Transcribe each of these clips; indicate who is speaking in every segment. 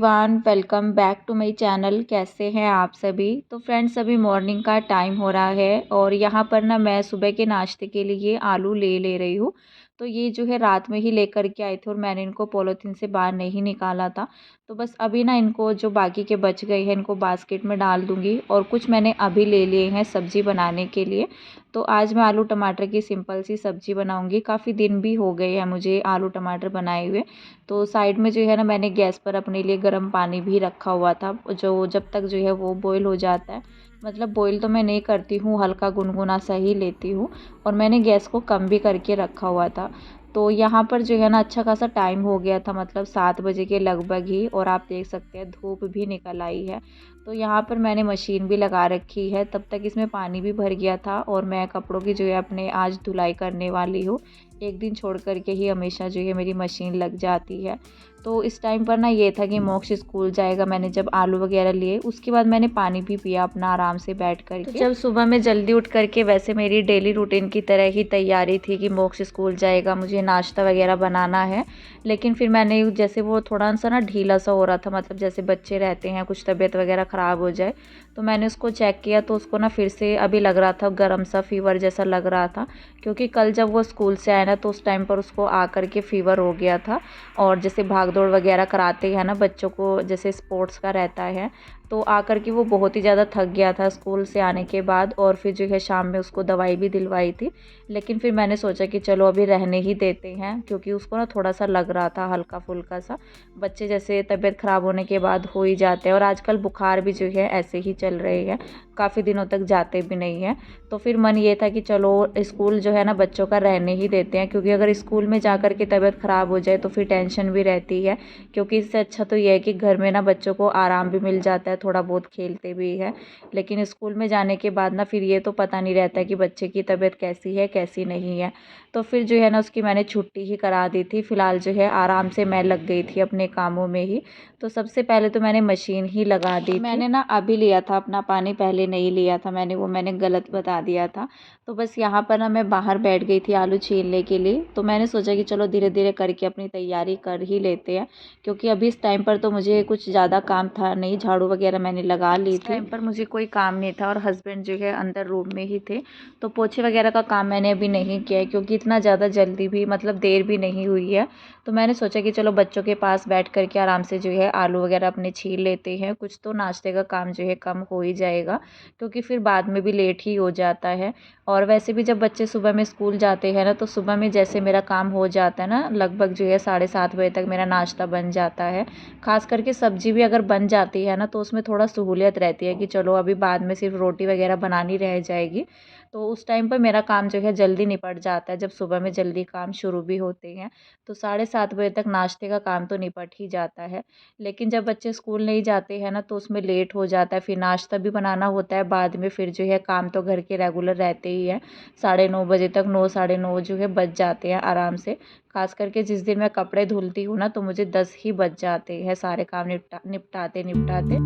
Speaker 1: Everyone, welcome back to my channel. कैसे हैं आप सभी। तो फ्रेंड्स, अभी मॉर्निंग का टाइम हो रहा है और यहाँ पर ना मैं सुबह के नाश्ते के लिए आलू ले रही हूँ। तो ये जो है रात में ही लेकर के आई थी और मैंने इनको पॉलीथीन से बाहर नहीं निकाला था। तो बस अभी ना इनको जो बाकी के बच गए हैं इनको बास्केट में डाल दूँगी और कुछ मैंने अभी ले लिए हैं सब्ज़ी बनाने के लिए। तो आज मैं आलू टमाटर की सिंपल सी सब्ज़ी बनाऊँगी। काफ़ी दिन भी हो गए हैं मुझे आलू टमाटर बनाए हुए। तो साइड में जो है ना मैंने गैस पर अपने लिए गर्म पानी भी रखा हुआ था, जो जब तक जो है वो बॉईल हो जाता है। मतलब बॉईल तो मैं नहीं करती हूँ, हल्का गुनगुना सा ही लेती हूँ। और मैंने गैस को कम भी करके रखा हुआ था। तो यहाँ पर जो है ना अच्छा खासा टाइम हो गया था, मतलब 7 बजे के लगभग ही, और आप देख सकते हैं धूप भी निकल आई है। तो यहाँ पर मैंने मशीन भी लगा रखी है, तब तक इसमें पानी भी भर गया था और मैं कपड़ों की जो है अपने आज धुलाई करने वाली हूँ। एक दिन छोड़ कर के ही हमेशा जो है मेरी मशीन लग जाती है। तो इस टाइम पर ना ये था कि मोक्ष स्कूल जाएगा। मैंने जब आलू वगैरह लिए उसके बाद मैंने पानी भी पिया अपना आराम से बैठ कर के। तो जब सुबह में जल्दी उठ करके, वैसे मेरी डेली रूटीन की तरह ही तैयारी थी कि मोक्ष स्कूल जाएगा, मुझे नाश्ता वगैरह बनाना है। लेकिन फिर मैंने जैसे वो थोड़ा सा ना ढीला सा हो रहा था, मतलब जैसे बच्चे रहते हैं कुछ तबीयत वगैरह ख़राब हो जाए, तो मैंने उसको चेक किया तो उसको ना फिर से अभी लग रहा था गर्म सा, फीवर जैसा लग रहा था। क्योंकि कल जब वो स्कूल से आया ना तो उस टाइम पर उसको आकर के फ़ीवर हो गया था। और जैसे भाग दौड़ वगैरह कराते हैं ना बच्चों को, जैसे स्पोर्ट्स का रहता है, तो आकर के वो बहुत ही ज़्यादा थक गया था स्कूल से आने के बाद। और फिर जो है शाम में उसको दवाई भी दिलवाई थी। लेकिन फिर मैंने सोचा कि चलो अभी रहने ही देते हैं, क्योंकि उसको ना थोड़ा सा लग रहा था हल्का फुल्का सा। बच्चे जैसे तबीयत ख़राब होने के बाद हो ही जाते हैं, और आजकल बुखार भी जो है ऐसे ही चल रहे हैं, काफ़ी दिनों तक जाते भी नहीं हैं। तो फिर मन ये था कि चलो स्कूल जो है ना बच्चों का रहने ही देते हैं, क्योंकि अगर स्कूल में जा कर के तबीयत ख़राब हो जाए तो फिर टेंशन भी रहती है। क्योंकि इससे अच्छा तो ये है कि घर में ना बच्चों को आराम भी मिल जाता है, थोड़ा बहुत खेलते भी है। लेकिन स्कूल में जाने के बाद ना फिर ये तो पता नहीं रहता कि बच्चे की तबीयत कैसी है कैसी नहीं है। तो फिर जो है ना उसकी मैंने छुट्टी ही करा दी थी। फ़िलहाल जो है आराम से मैं लग गई थी अपने कामों में ही। तो सबसे पहले तो मैंने मशीन ही लगा दी थी। मैंने ना अभी लिया था अपना पानी, पहले नहीं लिया था मैंने, वो मैंने गलत बता दिया था। तो बस यहाँ पर ना मैं बाहर बैठ गई थी आलू छीलने के लिए। तो मैंने सोचा कि चलो धीरे धीरे करके अपनी तैयारी कर ही लेते हैं, क्योंकि अभी इस टाइम पर तो मुझे कुछ ज़्यादा काम था नहीं। झाड़ू वगैरह मैंने लगा ली थी, इस टाइम पर मुझे कोई काम नहीं था और हस्बैंड जो है अंदर रूम में ही थे। तो पोछे वगैरह का काम मैंने अभी नहीं किया है, क्योंकि इतना ज़्यादा जल्दी भी, मतलब देर भी नहीं हुई है। तो मैंने सोचा कि चलो बच्चों के पास बैठ कर के आराम से जो है आलू वगैरह अपने छील लेते हैं, कुछ तो नाश्ते का काम जो है कम हो ही जाएगा, क्योंकि फिर बाद में भी लेट ही हो जाता है। और वैसे भी जब बच्चे सुबह में स्कूल जाते हैं ना, तो सुबह में जैसे मेरा काम हो जाता है ना, लगभग जो है 7:30 बजे तक मेरा नाश्ता बन जाता है। ख़ास करके सब्ज़ी भी अगर बन जाती है ना तो उसमें थोड़ा सहूलियत रहती है कि चलो अभी बाद में सिर्फ रोटी वगैरह बनानी रह जाएगी। तो उस टाइम पर मेरा काम जो है जल्दी निपट जाता है, जब सुबह में जल्दी काम शुरू भी होते हैं। तो 7:30 बजे तक नाश्ते का काम तो निपट ही जाता है। लेकिन जब बच्चे स्कूल नहीं जाते हैं ना तो उसमें लेट हो जाता है, फिर नाश्ता भी बनाना होता है बाद में। फिर जो है काम तो घर के रेगुलर रहते ही हैं। 9:30 बजे तक, 9 साढ़े 9 जो है बज जाते हैं आराम से। ख़ास करके जिस दिन मैं कपड़े धुलती हूँ ना तो मुझे 10 ही बज जाते हैं सारे काम निपटाते निपटाते।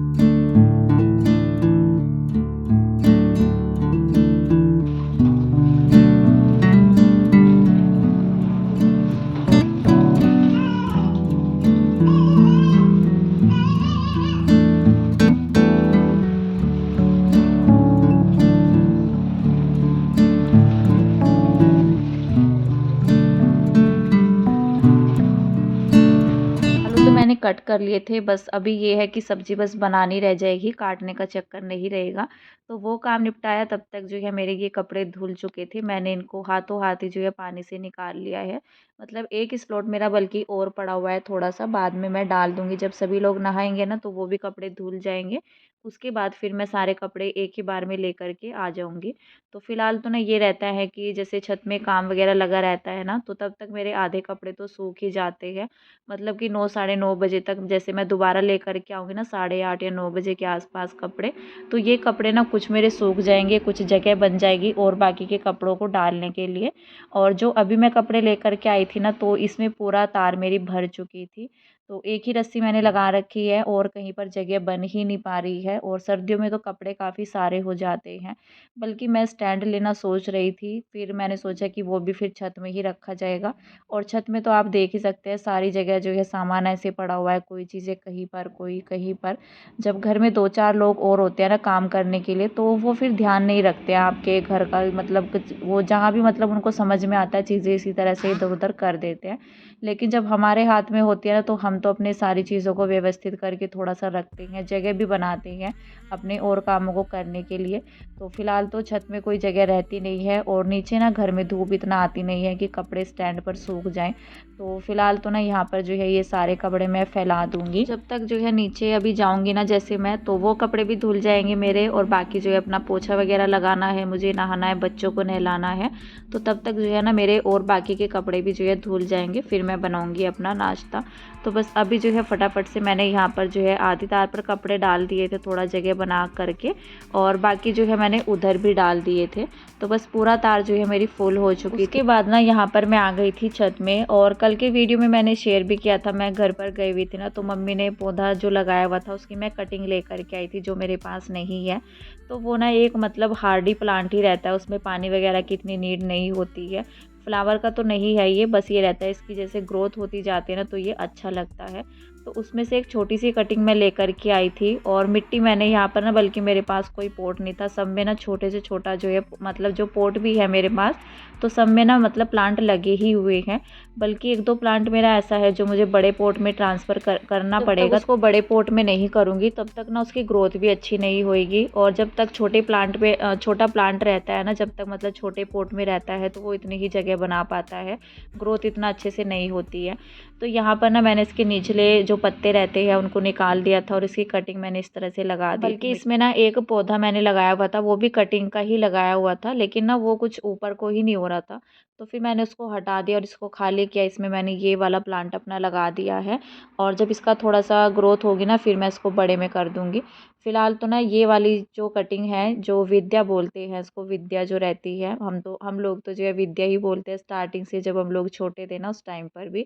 Speaker 1: आलू तो मैंने कट कर लिए थे, बस अभी ये है कि सब्ज़ी बस बनानी रह जाएगी, काटने का चक्कर नहीं रहेगा। तो वो काम निपटाया तब तक जो है मेरे ये कपड़े धुल चुके थे। मैंने इनको हाथों हाथ ही जो है पानी से निकाल लिया है। मतलब एक स्लॉट मेरा बल्कि और पड़ा हुआ है थोड़ा सा, बाद में मैं डाल दूँगी। जब सभी लोग नहाएँगे ना तो वो भी कपड़े धुल जाएँगे। उसके बाद फिर मैं सारे कपड़े एक ही बार में लेकर के आ जाऊँगी। तो फ़िलहाल तो ना ये रहता है कि जैसे छत में काम वग़ैरह लगा रहता है ना, तो तब तक मेरे आधे कपड़े तो सूख ही जाते हैं। मतलब कि 9 साढ़े 9 बजे तक जैसे मैं दोबारा लेकर के आऊँगी ना 8:30 या 9 बजे के आसपास कपड़े, तो ये कपड़े ना कुछ मेरे सूख जाएँगे, कुछ जगह बन जाएगी और बाकी के कपड़ों को डालने के लिए। और जो अभी मैं कपड़े लेकर के आई थी ना तो इसमें पूरा तार मेरी भर चुकी थी। तो एक ही रस्सी मैंने लगा रखी है और कहीं पर जगह बन ही नहीं पा रही है। है और सर्दियों में तो कपड़े काफ़ी सारे हो जाते हैं। बल्कि मैं स्टैंड लेना सोच रही थी, फिर मैंने सोचा कि वो भी फिर छत में ही रखा जाएगा। और छत में तो आप देख ही सकते हैं सारी जगह जो है सामान ऐसे पड़ा हुआ है, कोई चीज़ें कहीं पर, कोई कहीं पर। जब घर में 2-4 लोग और होते हैं ना काम करने के लिए, तो वो फिर ध्यान नहीं रखते हैं आपके घर का, मतलब कुछ वो जहाँ भी मतलब उनको समझ में आता है चीज़ें इसी तरह से इधर-उधर कर देते हैं। लेकिन जब हमारे हाथ में होती है ना, तो हम तो अपनी सारी चीज़ों को व्यवस्थित करके थोड़ा-सा रखते हैं, जगह भी बनाते हैं अपने और कामों को करने के लिए। तो फिलहाल तो छत में कोई जगह रहती नहीं है और नीचे ना घर में धूप इतना आती नहीं है कि कपड़े स्टैंड पर सूख जाएँ। तो फिलहाल तो ना यहाँ पर जो है ये सारे कपड़े मैं फैला दूँगी। जब तक जो है नीचे अभी जाऊँगी ना जैसे मैं, तो वो कपड़े भी धुल जाएँगे मेरे, और बाकी जो है अपना पोछा वगैरह लगाना है, मुझे नहाना है, बच्चों को नहलाना है। तो तब तक जो है ना मेरे और बाकी के कपड़े भी जो है धुल जाएँगे, फिर मैं बनाऊँगी अपना नाश्ता। तो बस अभी जो है फटाफट से मैंने यहाँ पर जो है आधी तार पर कपड़े डाल दिए थे थोड़ा जगह बना करके, और बाकी जो है मैंने उधर भी डाल दिए थे। तो बस पूरा तार जो है मेरी फुल हो चुकी थी। उसके बाद ना यहाँ पर मैं आ गई थी छत में, और कल के वीडियो में मैंने शेयर भी किया था, मैं घर पर गई हुई थी ना, तो मम्मी ने पौधा जो लगाया हुआ था उसकी मैं कटिंग लेकर के आई थी, जो मेरे पास नहीं है। तो वो ना एक मतलब हार्डी प्लांट ही रहता है, उसमें पानी वगैरह की इतनी नीड नहीं होती है। फ्लावर का तो नहीं है ये, बस ये रहता है इसकी जैसे ग्रोथ होती जाती है ना, तो ये अच्छा लगता है। तो उसमें से एक छोटी सी कटिंग मैं लेकर के आई थी, और मिट्टी मैंने यहाँ पर ना, बल्कि मेरे पास कोई पॉट नहीं था, सब में ना छोटे से छोटा जो है मतलब जो पॉट भी है मेरे पास, तो सब में ना मतलब प्लांट लगे ही हुए हैं। बल्कि 1-2 प्लांट मेरा ऐसा है जो मुझे बड़े पॉट में ट्रांसफ़र करना पड़ेगा। उसको बड़े पॉट में नहीं करूँगी तब तक ना उसकी ग्रोथ भी अच्छी नहीं होएगी, और जब तक छोटे प्लांट पे छोटा प्लांट रहता है ना, जब तक मतलब छोटे पॉट में रहता है, तो वो इतनी ही जगह बना पाता है, ग्रोथ इतना अच्छे से नहीं होती है। तो यहाँ पर ना मैंने इसके निचले जो पत्ते रहते हैं उनको निकाल दिया था, और इसकी कटिंग मैंने इस तरह से लगा दी। बल्कि इसमें ना एक पौधा मैंने लगाया हुआ था, वो भी कटिंग का ही लगाया हुआ था, लेकिन ना वो कुछ ऊपर को ही नहीं हो रहा था। तो फिर मैंने उसको हटा दिया और इसको खाली किया, इसमें मैंने ये वाला प्लांट अपना लगा दिया है। और जब इसका थोड़ा सा ग्रोथ होगी ना, फिर मैं इसको बड़े में कर दूँगी। फ़िलहाल तो ना ये वाली जो कटिंग है, जो विद्या बोलते हैं इसको, विद्या जो रहती है, हम लोग तो जो है विद्या ही बोलते हैं स्टार्टिंग से, जब हम लोग छोटे थे ना उस टाइम पर भी।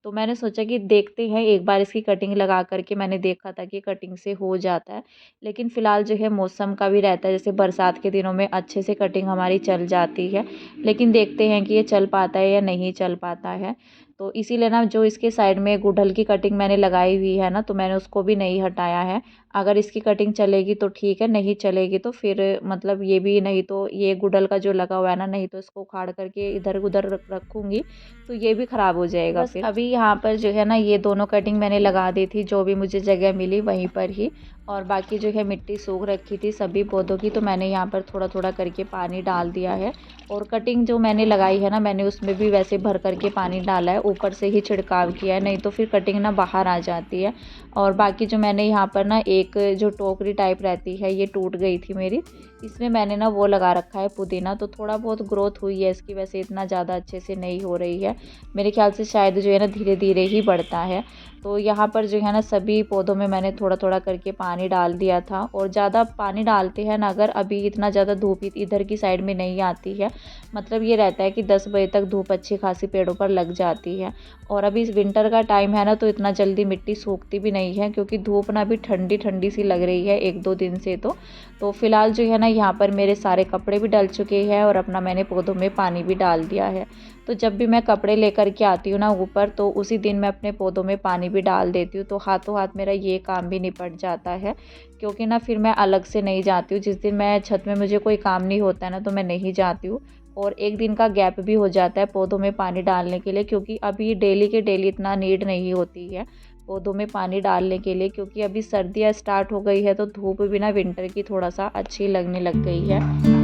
Speaker 1: तो मैंने सोचा कि देखते हैं एक बार इसकी कटिंग लगा कर के, मैंने देखा था कि कटिंग से हो जाता है। लेकिन फ़िलहाल जो है मौसम का भी रहता है, जैसे बरसात के दिनों में अच्छे से कटिंग हमारी चल जाती है। लेकिन देखते हैं कि ये चल पाता है या नहीं चल पाता है। तो इसीलिए ना जो इसके साइड में गुड़हल की कटिंग मैंने लगाई हुई है ना, तो मैंने उसको भी नहीं हटाया है। अगर इसकी कटिंग चलेगी तो ठीक है, नहीं चलेगी तो फिर मतलब ये भी, नहीं तो ये गुड़हल का जो लगा हुआ है ना, नहीं तो इसको उखाड़ करके इधर-उधर रखूँगी, तो ये भी ख़राब हो जाएगा फिर। अभी यहाँ पर जो है ना ये दोनों कटिंग मैंने लगा दी थी, जो भी मुझे जगह मिली वहीं पर ही। और बाकी जो है मिट्टी सूख रखी थी सभी पौधों की, तो मैंने यहाँ पर थोड़ा-थोड़ा करके पानी डाल दिया है। और कटिंग जो मैंने लगाई है ना, मैंने उसमें भी वैसे भर करके पानी डाला है, ऊपर से ही छिड़काव किया है, नहीं तो फिर कटिंग ना बाहर आ जाती है। और बाकी जो मैंने यहाँ पर ना एक जो टोकरी टाइप रहती है, ये टूट गई थी मेरी, इसमें मैंने ना वो लगा रखा है पुदीना, तो थोड़ा बहुत ग्रोथ हुई है इसकी, वैसे इतना ज़्यादा अच्छे से नहीं हो रही है। मेरे ख्याल से शायद जो है ना धीरे-धीरे ही बढ़ता है। तो यहाँ पर जो है ना सभी पौधों में मैंने थोड़ा-थोड़ा करके पानी डाल दिया था, और ज़्यादा पानी डालते हैं ना अगर, अभी इतना ज़्यादा धूप इधर की साइड में नहीं आती है, मतलब ये रहता है कि 10 बजे तक धूप अच्छी खासी पेड़ों पर लग जाती है। और अभी इस विंटर का टाइम है ना, तो इतना जल्दी मिट्टी सूखती भी नहीं है, क्योंकि धूप ना अभी ठंडी-ठंडी सी लग रही है 1-2 दिन से तो फिलहाल जो है ना यहाँ पर मेरे सारे कपड़े भी डल चुके हैं, और अपना मैंने पौधों में पानी भी डाल दिया है। तो जब भी मैं कपड़े लेकर के आती हूँ ना ऊपर, तो उसी दिन मैं अपने पौधों में पानी भी डाल देती हूँ, तो हाथों हाथ मेरा ये काम भी निपट जाता है। क्योंकि ना फिर मैं अलग से नहीं जाती हूँ, जिस दिन मैं छत में मुझे कोई काम नहीं होता है ना, तो मैं नहीं जाती हूँ। और एक दिन का गैप भी हो जाता है पौधों में पानी डालने के लिए, क्योंकि अभी डेली के डेली इतना नीड नहीं होती है पौधों में पानी डालने के लिए, क्योंकि अभी सर्दियाँ स्टार्ट हो गई है, तो धूप भी ना विंटर की थोड़ा सा अच्छी लगने लग गई है।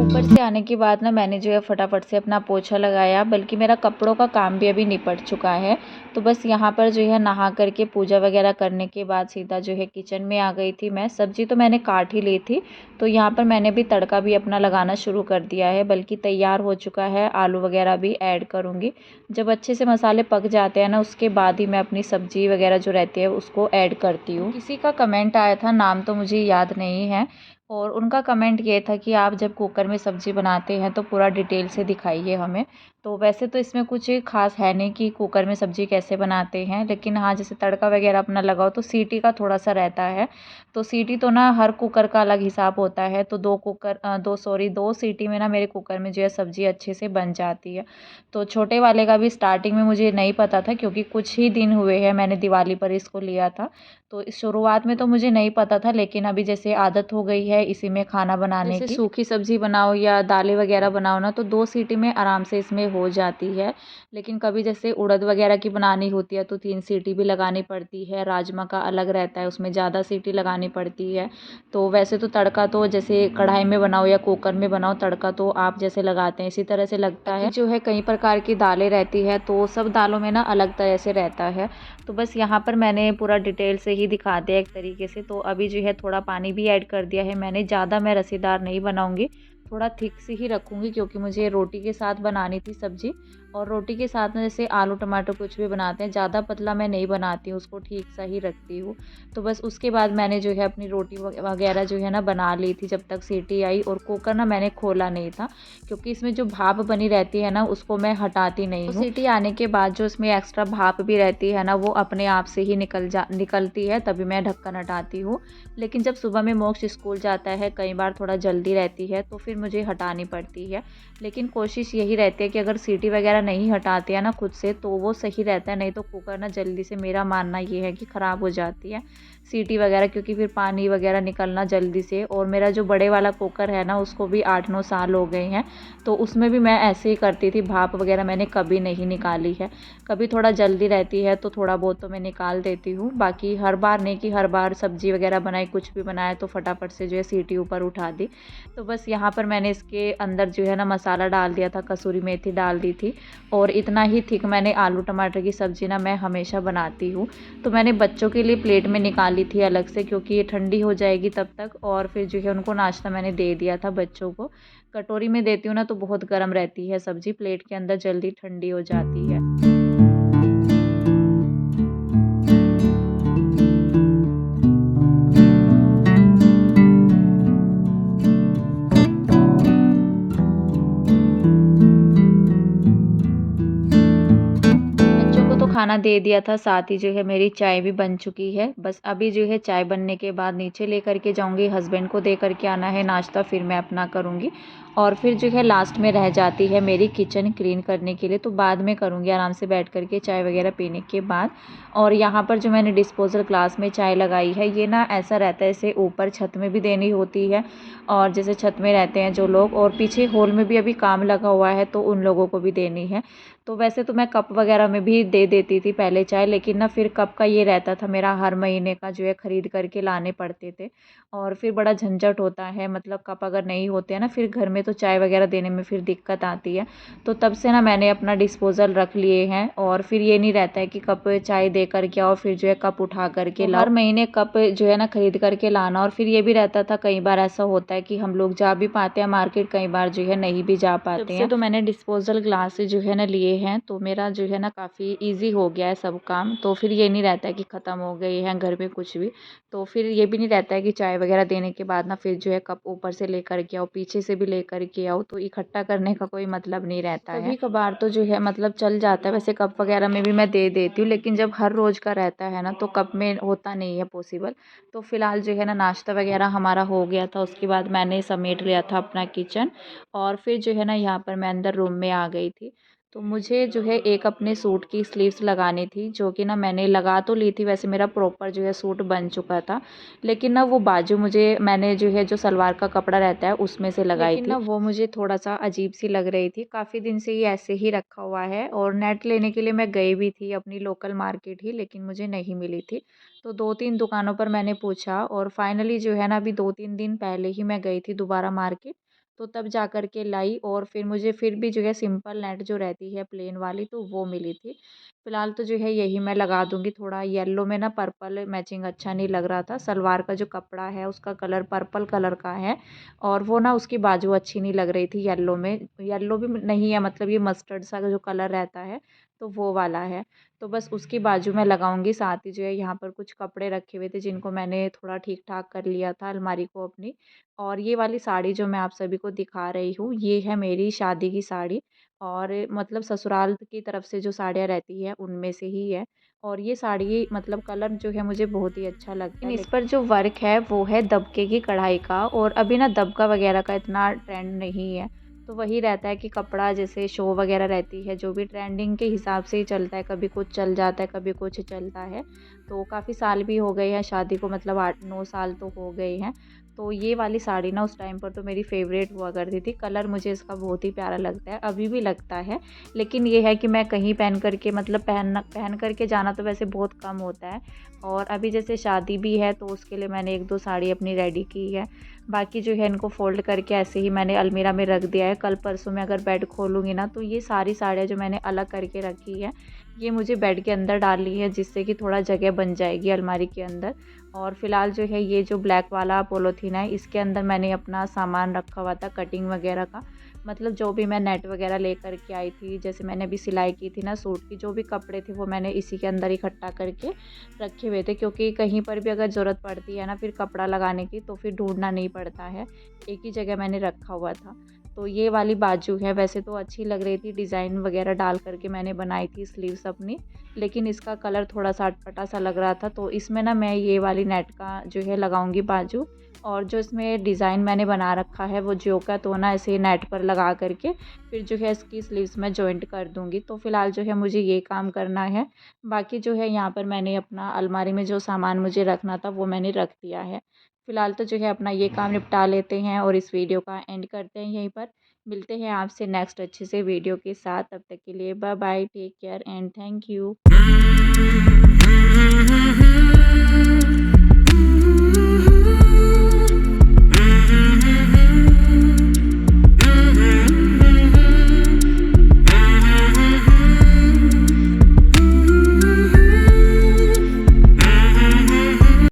Speaker 1: ऊपर से आने के बाद ना मैंने जो है फटाफट से अपना पोछा लगाया, बल्कि मेरा कपड़ों का काम भी अभी निपट चुका है। तो बस यहाँ पर जो है नहा कर के पूजा वगैरह करने के बाद सीधा जो है किचन में आ गई थी मैं। सब्ज़ी तो मैंने काट ही ली थी, तो यहाँ पर मैंने भी तड़का भी अपना लगाना शुरू कर दिया है, बल्कि तैयार हो चुका है। आलू वगैरह भी ऐड करूँगी। जब अच्छे से मसाले पक जाते हैं ना, उसके बाद ही मैं अपनी सब्ज़ी वगैरह जो रहती है उसको ऐड करती हूँ। किसी का कमेंट आया था, नाम तो मुझे याद नहीं है, और उनका कमेंट ये था कि आप जब कुकर में सब्ज़ी बनाते हैं तो पूरा डिटेल से दिखाइए हमें। तो वैसे तो इसमें कुछ ख़ास है नहीं कि कुकर में सब्ज़ी कैसे बनाते हैं, लेकिन हाँ, जैसे तड़का वगैरह अपना लगाओ तो सीटी का थोड़ा-सा रहता है। तो सीटी तो ना हर कुकर का अलग हिसाब होता है, तो 2 सीटी में ना मेरे कुकर में जो है सब्ज़ी अच्छे से बन जाती है। तो छोटे वाले का भी स्टार्टिंग में मुझे नहीं पता था, क्योंकि कुछ ही दिन हुए हैं, मैंने दिवाली पर इसको लिया था। तो इस शुरुआत में तो मुझे नहीं पता था, लेकिन अभी जैसे आदत हो गई है इसी में खाना बनाने की। जैसे सूखी सब्ज़ी बनाओ या दालें वगैरह बनाओ ना, तो 2 सीटी में आराम से इसमें हो जाती है। लेकिन कभी जैसे उड़द वगैरह की बनानी होती है तो 3 सीटी भी लगानी पड़ती है। राजमा का अलग रहता है, उसमें ज़्यादा सीटी लगानी पड़ती है। तो वैसे तो तड़का तो जैसे कढ़ाई में बनाओ या कुकर में बनाओ, तड़का तो आप जैसे लगाते हैं इसी तरह से लगता है। जो है कई प्रकार की दालें रहती है, तो सब दालों में ना अलग तरह से रहता है। तो बस यहाँ पर मैंने पूरा डिटेल से ही दिखा दिया एक तरीके से। तो अभी जो है थोड़ा पानी भी ऐड कर दिया है मैंने। ज़्यादा मैं रसेदार नहीं बनाऊँगी, थोड़ा थिक सी ही रखूँगी, क्योंकि मुझे रोटी के साथ बनानी थी सब्ज़ी। और रोटी के साथ में जैसे आलू टमाटर कुछ भी बनाते हैं, ज़्यादा पतला मैं नहीं बनाती हूँ, उसको ठीक सा ही रखती हूँ। तो बस उसके बाद मैंने जो है अपनी रोटी वगैरह जो है ना बना ली थी, जब तक सीटी आई। और कुकर ना मैंने खोला नहीं था, क्योंकि इसमें जो भाप बनी रहती है ना उसको मैं हटाती नहीं हूँ। सीटी आने के बाद जो इसमें एक्स्ट्रा भाप भी रहती है ना, वो अपने आप से ही निकलती है, तभी मैं ढक्कन हटाती हूँ। लेकिन जब सुबह में मोक्ष स्कूल जाता है, कई बार थोड़ा जल्दी रहती है, तो फिर मुझे हटानी पड़ती है। लेकिन कोशिश यही रहती है कि अगर सीटी वगैरह नहीं हटाते हैं ना खुद से, तो वो सही रहता है। नहीं तो कुकर ना जल्दी से, मेरा मानना ये है कि ख़राब हो जाती है सीटी वगैरह, क्योंकि फिर पानी वगैरह निकलना जल्दी से। और मेरा जो बड़े वाला कुकर है ना, उसको भी 8-9 साल हो गए हैं, तो उसमें भी मैं ऐसे ही करती थी, भाप वगैरह मैंने कभी नहीं निकाली है। कभी थोड़ा जल्दी रहती है तो थोड़ा बहुत तो मैं निकाल देती हूँ, बाकी हर बार नहीं कि हर बार सब्ज़ी वगैरह बनाई, कुछ भी बनाया तो फटाफट से जो है सीटी ऊपर उठा दी। तो बस यहाँ पर मैंने इसके अंदर जो है ना मसाला डाल दिया था, कसूरी मेथी डाल दी थी। और इतना ही थिक मैंने आलू टमाटर की सब्ज़ी ना मैं हमेशा बनाती हूँ। तो मैंने बच्चों के लिए प्लेट में निकाली थी अलग से, क्योंकि ये ठंडी हो जाएगी तब तक। और फिर जो है उनको नाश्ता मैंने दे दिया था बच्चों को। कटोरी में देती हूँ ना तो बहुत गर्म रहती है सब्ज़ी, प्लेट के अंदर जल्दी ठंडी हो जाती है। बच्चों को तो खाना दे दिया था, साथ ही जो है मेरी चाय भी बन चुकी है। बस अभी जो है चाय बनने के बाद नीचे लेकर के जाऊँगी, हस्बैंड को दे कर के आना है नाश्ता, फिर मैं अपना करूँगी। और फिर जो है लास्ट में रह जाती है मेरी किचन क्लीन करने के लिए, तो बाद में करूँगी आराम से बैठ कर के चाय वगैरह पीने के बाद। और यहाँ पर जो मैंने डिस्पोज़ल ग्लास में चाय लगाई है, ये ना ऐसा रहता है जैसे ऊपर छत में भी देनी होती है, और जैसे छत में रहते हैं जो लोग, और पीछे हॉल में भी अभी काम लगा हुआ है तो उन लोगों को भी देनी है। तो वैसे तो मैं कप वगैरह में भी दे देती थी पहले चाय, लेकिन ना फिर कप का ये रहता था, मेरा हर महीने का जो है ख़रीद करके लाने पड़ते थे, और फिर बड़ा झंझट होता है। मतलब कप अगर नहीं होते हैं ना, फिर घर में तो चाय वगैरह देने में फिर दिक्कत आती है। तो तब से ना मैंने अपना डिस्पोज़ल रख लिए हैं, और फिर ये नहीं रहता है कि कप चाय दे कर के आओ फिर जो है कप उठा करके लाओ। हर महीने कप जो है ना ख़रीद करके लाना। और फिर ये भी रहता था, कई बार ऐसा होता है कि हम लोग जा भी पाते हैं मार्केट, कई बार जो है नहीं भी जा पाते हैं। तो मैंने डिस्पोज़ल ग्लास जो है ना लिए हैं, तो मेरा जो है ना काफ़ी ईज़ी हो गया है सब काम। तो फिर ये नहीं रहता है कि ख़त्म हो गए हैं घर में कुछ भी। तो फिर ये भी नहीं रहता है कि चाय वगैरह देने के बाद ना फिर जो है कप ऊपर से लेकर के आओ, पीछे से भी लेकर के आओ, तो इकट्ठा करने का कोई मतलब नहीं रहता है। कभी-कभार तो जो है मतलब चल जाता है, वैसे कप वगैरह में भी मैं दे देती हूँ, लेकिन जब हर रोज़ का रहता है ना, तो कप में होता नहीं है पॉसिबल। तो फ़िलहाल जो है ना नाश्ता वगैरह हमारा हो गया था, उसके बाद मैंने समेट लिया था अपना किचन, और फिर जो है ना यहाँ पर मैं अंदर रूम में आ गई थी। तो मुझे जो है एक अपने सूट की स्लीव्स लगानी थी, जो कि ना मैंने लगा तो ली थी, वैसे मेरा प्रॉपर जो है सूट बन चुका था। लेकिन ना वो बाजू मुझे मैंने जो है जो सलवार का कपड़ा रहता है उसमें से लगाई थी। लेकिन ना वो मुझे थोड़ा-सा अजीब सी लग रही थी। काफ़ी दिन से ये ऐसे ही रखा हुआ है, और नेट लेने के लिए मैं गई भी थी अपनी लोकल मार्केट ही, लेकिन मुझे नहीं मिली थी। तो 2-3 दुकानों पर मैंने पूछा, और फाइनली जो है ना अभी 2-3 दिन पहले ही मैं गई थी दोबारा मार्केट। तो तब जा कर के लाई और फिर मुझे फिर भी जो है सिंपल नेट जो रहती है प्लेन वाली तो वो मिली थी। फ़िलहाल तो जो है यही मैं लगा दूँगी। थोड़ा येलो में ना पर्पल मैचिंग अच्छा नहीं लग रहा था। सलवार का जो कपड़ा है उसका कलर पर्पल कलर का है और वो ना उसकी बाजू अच्छी नहीं लग रही थी येलो में। येलो भी नहीं है, मतलब ये मस्टर्ड सा जो कलर रहता है तो वो वाला है। तो बस उसकी बाजू में लगाऊँगी। साथ ही जो है यहाँ पर कुछ कपड़े रखे हुए थे जिनको मैंने थोड़ा ठीक-ठाक कर लिया था अलमारी को अपनी। और ये वाली साड़ी जो मैं आप सभी को दिखा रही हूँ, ये है मेरी शादी की साड़ी और मतलब ससुराल की तरफ से जो साड़ियाँ रहती हैं उनमें से ही है। और ये साड़ी मतलब कलर जो है मुझे बहुत ही अच्छा लगता है। इस पर जो वर्क है वो है दबके की कढ़ाई का और अभी ना दबका वगैरह का इतना ट्रेंड नहीं है। तो वही रहता है कि कपड़ा जैसे शो वगैरह रहती है जो भी ट्रेंडिंग के हिसाब से ही चलता है, कभी कुछ चल जाता है, कभी कुछ चलता है। तो काफ़ी साल भी हो गए हैं शादी को, मतलब 8-9 साल तो हो गए हैं। तो ये वाली साड़ी ना उस टाइम पर तो मेरी फ़ेवरेट हुआ करती थी। कलर मुझे इसका बहुत ही प्यारा लगता है, अभी भी लगता है। लेकिन ये है कि मैं कहीं पहन कर के मतलब पहन कर के जाना तो वैसे बहुत कम होता है और अभी जैसे शादी भी है तो उसके लिए मैंने 1-2 साड़ी अपनी रेडी की है। बाकी जो है इनको फ़ोल्ड करके ऐसे ही मैंने अलमीरा में रख दिया है। कल-परसों में अगर बेड खोलूँगी ना तो ये सारी साड़ियाँ जो मैंने अलग करके रखी है, ये मुझे बेड के अंदर डालनी है जिससे कि थोड़ा जगह बन जाएगी अलमारी के अंदर। और फ़िलहाल जो है ये जो ब्लैक वाला पॉलीथीन है इसके अंदर मैंने अपना सामान रखा हुआ था कटिंग वगैरह का। मतलब जो भी मैं नेट वगैरह लेकर के आई थी, जैसे मैंने अभी सिलाई की थी ना सूट की, जो भी कपड़े थे वो मैंने इसी के अंदर इकट्ठा करके रखे हुए थे क्योंकि कहीं पर भी अगर ज़रूरत पड़ती है ना फिर कपड़ा लगाने की तो फिर ढूँढना नहीं पड़ता है। एक ही जगह मैंने रखा हुआ था। तो ये वाली बाजू है, वैसे तो अच्छी लग रही थी, डिज़ाइन वगैरह डाल कर के मैंने बनाई थी स्लीव्स अपनी। लेकिन इसका कलर थोड़ा-सा अटपटा सा लग रहा था तो इसमें ना मैं ये वाली नेट का जो है लगाऊँगी बाजू और जो इसमें डिज़ाइन मैंने बना रखा है वो जो का तो ना ऐसे नेट पर लगा कर के फिर जो है इसकी स्लीव्स में जॉइंट कर दूँगी। तो फ़िलहाल जो है मुझे ये काम करना है। बाकी जो है यहाँ पर मैंने अपना अलमारी में जो सामान मुझे रखना था वो मैंने रख दिया है। फ़िलहाल तो जो है अपना ये काम निपटा लेते हैं और इस वीडियो का एंड करते हैं यहीं पर। मिलते हैं आपसे नेक्स्ट अच्छे से वीडियो के साथ। तब तक के लिए bye bye, take care and thank you.